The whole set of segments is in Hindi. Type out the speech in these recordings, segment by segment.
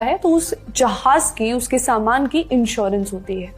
है तो उस जहाज की, उसके सामान की इंश्योरेंस होती है।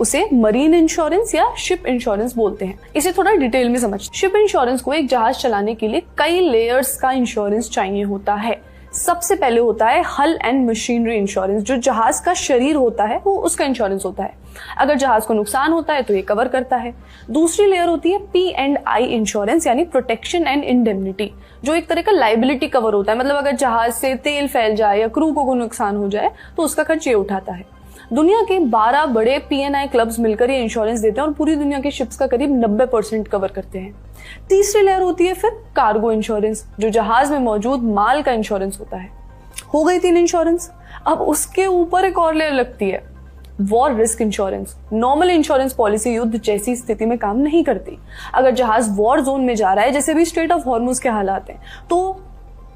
उसे मरीन इंश्योरेंस या शिप इंश्योरेंस बोलते हैं। इसे थोड़ा डिटेल में समझ। शिप इंश्योरेंस को एक जहाज चलाने के लिए कई लेयर्स का इंश्योरेंस चाहिए होता है। सबसे पहले होता है हल एंड मशीनरी इंश्योरेंस, जो जहाज का शरीर होता है वो उसका इंश्योरेंस होता है। अगर जहाज को नुकसान होता है तो ये कवर करता है। दूसरी लेयर होती है P&I इंश्योरेंस, यानी प्रोटेक्शन एंड इंडेमनिटी, जो एक तरह का लाइबिलिटी कवर होता है। मतलब अगर जहाज से तेल फैल जाए या क्रू को कोई नुकसान हो जाए तो उसका खर्च ये उठाता है। दुनिया के 12 बड़े P&I क्लब्स मिलकर ये इंश्योरेंस देते हैं और पूरी दुनिया के शिप्स का करीब 90% कवर करते हैं। तीसरी लेयर होती है फिर कार्गो इंश्योरेंस, जो जहाज में मौजूद माल का इंश्योरेंस होता है। हो गई 3 इंश्योरेंस। अब उसके ऊपर एक और लेयर लगती है war risk insurance. Normal insurance policy युद्ध जैसी स्थिति में काम नहीं करती। अगर जहाज वॉर जोन में जा रहा है, जैसे भी स्ट्रेट ऑफ हॉर्मुज के हालात हैं, तो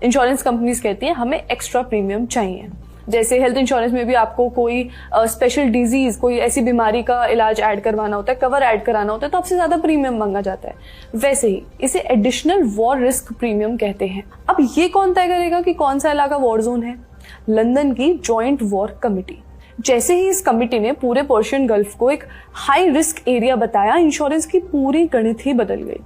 इंश्योरेंस कंपनीज कहती हैं हमें एक्स्ट्रा प्रीमियम चाहिए। जैसे हेल्थ इंश्योरेंस में भी आपको कोई स्पेशल डिजीज, कोई ऐसी बीमारी का इलाज ऐड करवाना होता है, कवर ऐड कराना होता है, तो आपसे ज्यादा प्रीमियम मांगा जाता है। वैसे ही इसे एडिशनल वॉर रिस्क प्रीमियम कहते हैं। अब ये कौन तय करेगा कि कौन सा इलाका वॉर जोन है? लंदन की जॉइंट वॉर कमिटी। जैसे ही इस कमिटी ने पूरे पर्शियन गल्फ को एक हाई रिस्क एरिया बताया, इंश्योरेंस की पूरी गणित ही बदल गई।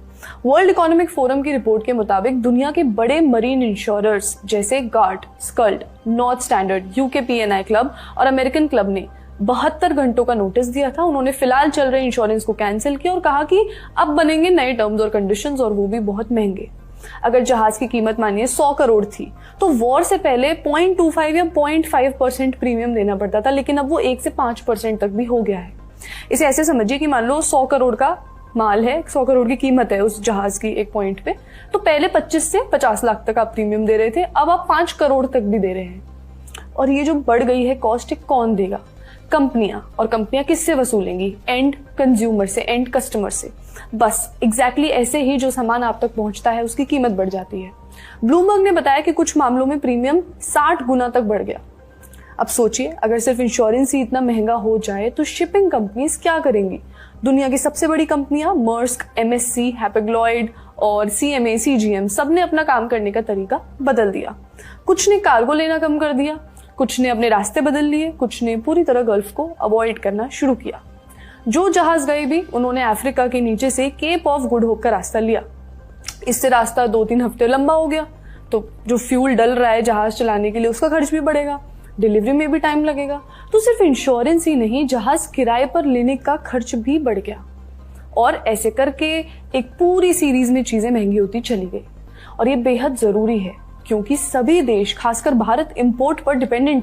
वर्ल्ड इकोनॉमिक फोरम की रिपोर्ट के मुताबिक दुनिया के बड़े मरीन इंश्योरर्स जैसे Gard, Skuld, North Standard, UK P&I club और अमेरिकन क्लब ने 72 घंटों का नोटिस दिया था। उन्होंने फिलहाल चल रहे इंश्योरेंस को कैंसिल किया और कहा कि अब बनेंगे नए टर्म्स और कंडीशंस, और वो भी बहुत महंगे। अगर जहाज की कीमत मानिए 100 करोड़ थी तो वॉर से पहले 0.25 या 0.5% प्रीमियम देना पड़ता था, लेकिन अब वो 1 से 5% तक भी हो गया है। इसे ऐसे समझिए कि मान लो 100 करोड़ का माल है, 100 करोड़ की कीमत है उस जहाज की एक पॉइंट पे, तो पहले 25 से 50 लाख तक आप प्रीमियम दे रहे थे, अब आप 5 करोड़ तक भी दे रहे हैं। और ये जो बढ़ गई है कॉस्ट, कौन देगा? कंपनियां। और कंपनियां किससे वसूलेंगी? एंड कंज्यूमर से, एंड कस्टमर से। बस एग्जैक्टली ऐसे ही जो सामान आप तक पहुंचता है उसकी कीमत बढ़ जाती है। ब्लूमबर्ग ने बताया कि कुछ मामलों में प्रीमियम 60 गुना तक बढ़ गया। अब सोचिए, अगर सिर्फ इंश्योरेंस ही इतना महंगा हो जाए तो शिपिंग कंपनीज क्या करेंगी? दुनिया की सबसे बड़ी कंपनियां मर्स्क, MSC, हैपेग्लॉयड और CMA, CGM सबने अपना काम करने का तरीका बदल दिया। कुछ ने कार्गो लेना कम कर दिया, कुछ ने अपने रास्ते बदल लिए, कुछ ने पूरी तरह गल्फ को अवॉइड करना शुरू किया। जो जहाज गए भी, उन्होंने अफ्रीका के नीचे से केप ऑफ गुड होप का रास्ता लिया। इससे रास्ता 2-3 हफ्ते लंबा हो गया, तो जो फ्यूल डल रहा है जहाज चलाने के लिए उसका खर्च भी बढ़ेगा, डिलीवरी में भी टाइम लगेगा। तो सिर्फ इंश्योरेंस ही नहीं, जहाज किराए पर लेने का खर्च भी बढ़ गया। और ऐसे करके एक पूरी सीरीज में चीजें महंगी होती चली गई। और ये बेहद जरूरी है, क्योंकि सभी देश, खासकर भारत, इंपोर्ट पर डिपेंडेंट है।